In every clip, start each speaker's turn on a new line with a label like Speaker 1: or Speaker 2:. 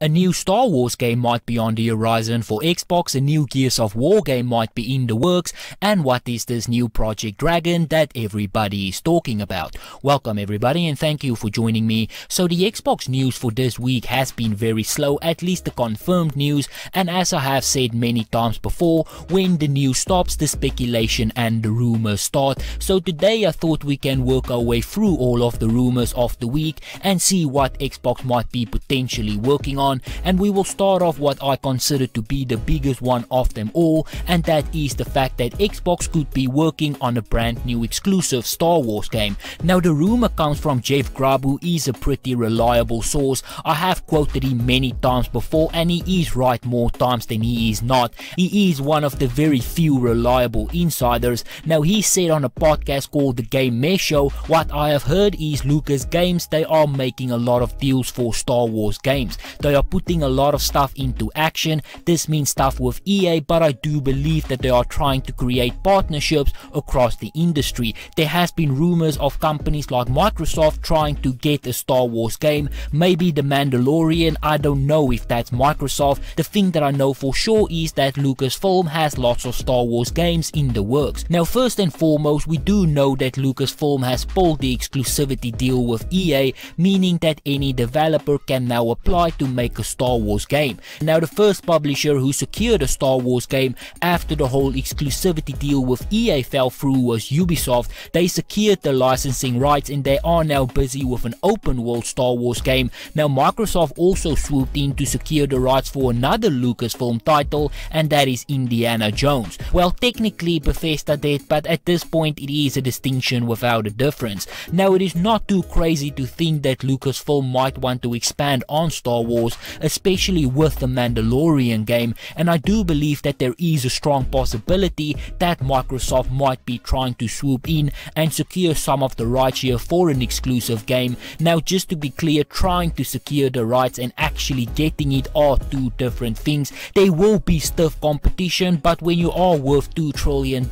Speaker 1: A new Star Wars game might be on the horizon for Xbox, a new Gears of War game might be in the works, and what is this new Project Dragon that everybody is talking about? Welcome everybody and thank you for joining me. So the Xbox news for this week has been very slow, at least the confirmed news, and as I have said many times before, when the news stops, the speculation and the rumors start. So today I thought we can work our way through all of the rumors of the week and see what Xbox might be potentially working on. And we will start off what I consider to be the biggest one of them all, and that is the fact that Xbox could be working on a brand new exclusive Star Wars game. Now the rumor comes from Jeff Grubb, who is a pretty reliable source. I have quoted him many times before and he is right more times than he is not. He is one of the very few reliable insiders. Now he said on a podcast called The Game Mesh Show, what I have heard is Lucas Games, they are making a lot of deals for Star Wars games. They are putting a lot of stuff into action. This means stuff with EA, but I do believe that they are trying to create partnerships across the industry. There has been rumors of companies like Microsoft trying to get a Star Wars game, maybe The Mandalorian. I don't know if that's Microsoft. The thing that I know for sure is that Lucasfilm has lots of Star Wars games in the works. Now first and foremost, we do know that Lucasfilm has pulled the exclusivity deal with EA, meaning that any developer can now apply to make a Star Wars game. Now the first publisher who secured a Star Wars game after the whole exclusivity deal with EA fell through was Ubisoft. They secured the licensing rights and they are now busy with an open world Star Wars game. Now Microsoft also swooped in to secure the rights for another Lucasfilm title, and that is Indiana Jones. Well, technically Bethesda did, but at this point it is a distinction without a difference. Now it is not too crazy to think that Lucasfilm might want to expand on Star Wars, especially with the Mandalorian game, and I do believe that there is a strong possibility that Microsoft might be trying to swoop in and secure some of the rights here for an exclusive game. Now just to be clear, trying to secure the rights and actually getting it are two different things. There will be stiff competition, but when you are worth $2 trillion,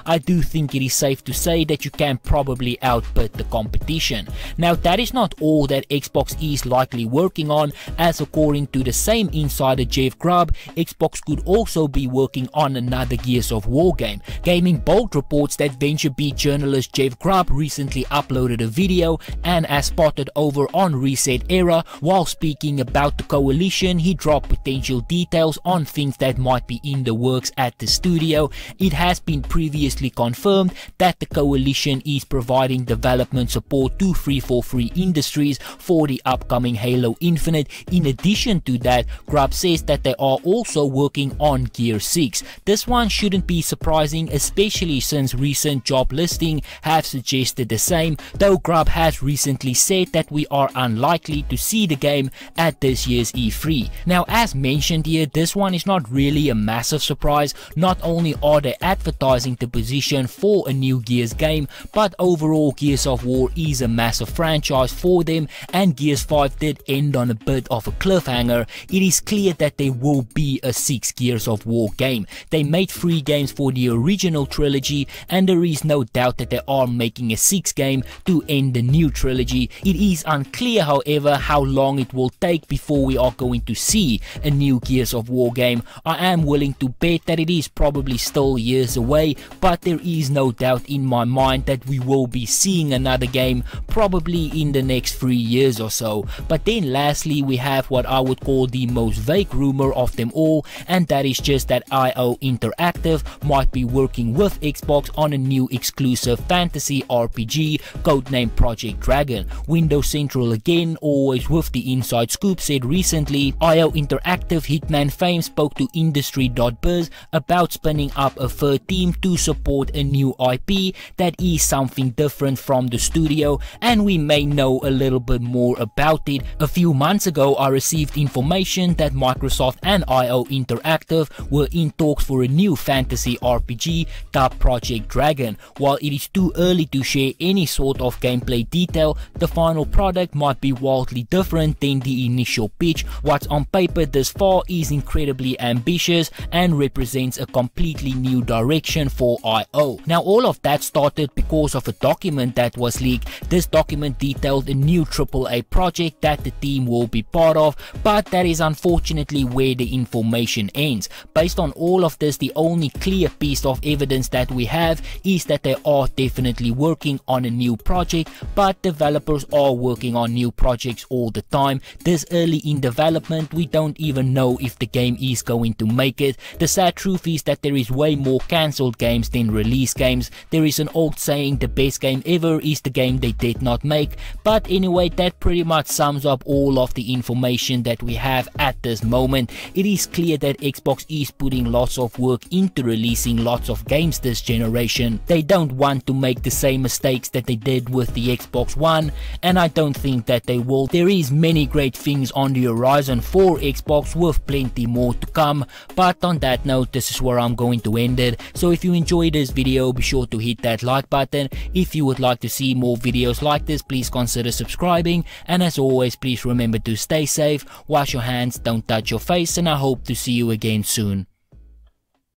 Speaker 1: I do think it is safe to say that you can probably outbid the competition. Now that is not all that Xbox is likely working on, as according to the same insider Jeff Grubb, Xbox could also be working on another Gears of War game. Gaming Bolt reports that VentureBeat journalist Jeff Grubb recently uploaded a video, and as spotted over on Reset Era, while speaking about the coalition, he dropped potential details on things that might be in the works at the studio. It has been previously confirmed that the coalition is providing development support to 343 Industries for the upcoming Halo Infinite. In addition to that, Grubb says that they are also working on Gear 6. This one shouldn't be surprising, especially since recent job listings have suggested the same, though Grubb has recently said that we are unlikely to see the game at this year's E3. Now as mentioned here, this one is not really a massive surprise. Not only are they advertising the position for a new Gears game, but overall Gears of War is a massive franchise for them, and Gears 5 did end on a bit of a cliffhanger. It is clear that there will be a 6th Gears of War game. They made 3 games for the original trilogy, and there is no doubt that they are making a 6th game to end the new trilogy. It is unclear however how long it will take before we are going to see a new Gears of War game. I am willing to bet that it is probably still years away, but there is no doubt in my mind that we will be seeing another game probably in the next 3 years or so. But then lastly, we have what I would call the most vague rumor of them all, and that is just that IO Interactive might be working with Xbox on a new exclusive fantasy RPG codenamed Project Dragon. Windows Central again, always with the inside scoop, said recently IO Interactive Hitman fame spoke to Industry.biz about spinning up a third team to support a new IP that is something different from the studio, and we may know a little bit more about it. A few months ago I received information that Microsoft and IO Interactive were in talks for a new fantasy RPG dubbed Project Dragon. While it is too early to share any sort of gameplay detail, the final product might be wildly different than the initial pitch. What's on paper thus far is incredibly ambitious and represents a completely new direction for IO. Now all of that started because of a document that was leaked. This document detailed a new AAA project that the team will be part of, but that is unfortunately where the information ends. Based on all of this, the only clear piece of evidence that we have is that they are definitely working on a new project, but developers are working on new projects all the time. This early in development, we don't even know if the game is going to make it. The sad truth is that there is way more cancelled games than release games. There is an old saying, the best game ever is the game they did not make. But anyway, that pretty much sums up all of the information that we have at this moment. It is clear that Xbox is putting lots of work into releasing lots of games this generation. They don't want to make the same mistakes that they did with the Xbox One, and I don't think that they will. There is many great things on the horizon for Xbox, with plenty more to come. But on that note, this is where I'm going to end it. So if you enjoyed this video, be sure to hit that like button. If you would like to see more videos like this, please consider subscribing, and as always, please remember to stay safe, wash your hands, don't touch your face, and I hope to see you again soon.